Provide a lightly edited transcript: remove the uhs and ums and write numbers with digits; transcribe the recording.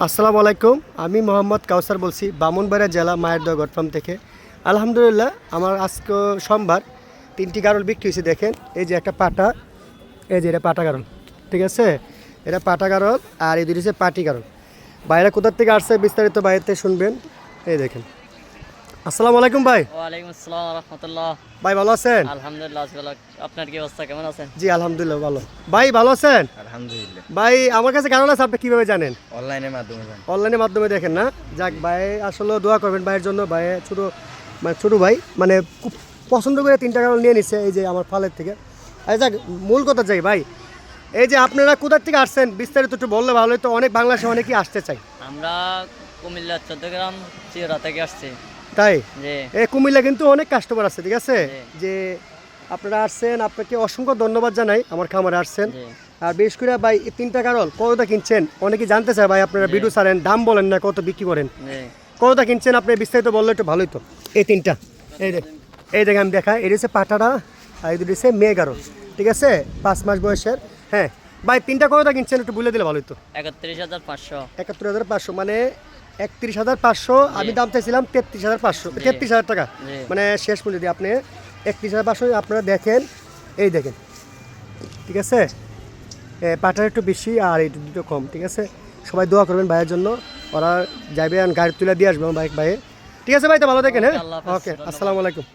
আসসালামু আলাইকুম। আমি মোহাম্মদ কাউসার বলছি, ব্রাহ্মণবাড়িয়া জেলা মায়ের দোয়া গটফার্ম থেকে। আলহামদুলিল্লাহ, আমার আজকে সোমবার 3টি গারল বিক্রি হয়েছে। দেখেন, এই যে একটা পাটা, এই যে এটা পাটা গারল, ঠিক আছে? এটা পাটা গারল, আর এই দুটি হচ্ছে পাটি গারল। বাইরে কোথার থেকে আসছে বিস্তারিত বাইরেতে শুনবেন। এই দেখেন। আসসালামু আলাইকুম ভাই। ওয়ালাইকুম আসসালাম ওয়া রাহমাতুল্লাহ। ভাই ভালো আছেন? আলহামদুলিল্লাহ আছি ভালো। আপনার কি অবস্থা, কেমন আছেন? জি আলহামদুলিল্লাহ ভালো। ভাই ভালো আছেন? আলহামদুলিল্লাহ। ভাই আমার কাছে গারল আছে, আপনি কীভাবে জানেন? অনলাইনের মাধ্যমে জানি। অনলাইনের মাধ্যমে দেখেন না? যাক ভাই, আসলে দোয়া করবেন ভাইয়ের জন্য। ভাই ছোটো ভাই মানে খুব পছন্দ করে 3টা গারল নিয়ে নিচ্ছে এই যে আমার ফালের থেকে। আচ্ছা যাক, মূল কথা যাই ভাই, এই যে আপনারা কোথার থেকে আসছেন বিস্তারিত একটু বললে ভালো হতো। অনেক বাংলাদেশে অনেকেই আসতে চাই। আমরা কুমিল্লা 14 গ্রাম চিরা থেকে আসছি। তাই জি এই কুমিল্লা কিন্তু অনেক কাস্টমার আছে, ঠিক আছে? জি। যে আপনারা আসছেন, আপনাকে অসংখ্য ধন্যবাদ জানাই আমার খামারে আসছেন। জি আর বিশেষ করে ভাই এই 3টা গারল কতটা কিনছেন অনেকেই জানতে চায় ভাই। আপনারা ভিডিও ছাড়েন, দাম বলেন না, কত বিক্রি করেন, জি কতটা কিনছেন আপনি বিস্তারিত বললে একটু ভালোই তো। এই 3টা, এই দেখে আমি দেখাই, এটা হচ্ছে পাটাটা আর এই দুটো হচ্ছে মেয়ে গারল, ঠিক আছে? 5 মাস বয়সের। হ্যাঁ ভাই, 3টা কতটা কিনছেন একটু বলে দিলে ভালোই তো। 31,500। 71,500 মানে 31,500। আমি দাম চাইছিলাম 33,500, 33,000 টাকা, জি মানে শেষ মূল্য দিয়ে আপনি 31,500 আপনারা দেখেন। এই দেখেন, ঠিক আছে? পাটার একটু বেশি আর এই দুটো কম, ঠিক আছে? সবাই দোয়া করবেন ভাইয়ের জন্য। ওরা যাবে গাড়ি তুলে দিয়ে আসবে বাইক ভাইয়ে, ঠিক আছে ভাই? তো ভালো দেখেন। হ্যাঁ, ওকে, আল্লাহ হাফেজ, ওকে, ধন্যবাদ। আসসালামু আলাইকুম।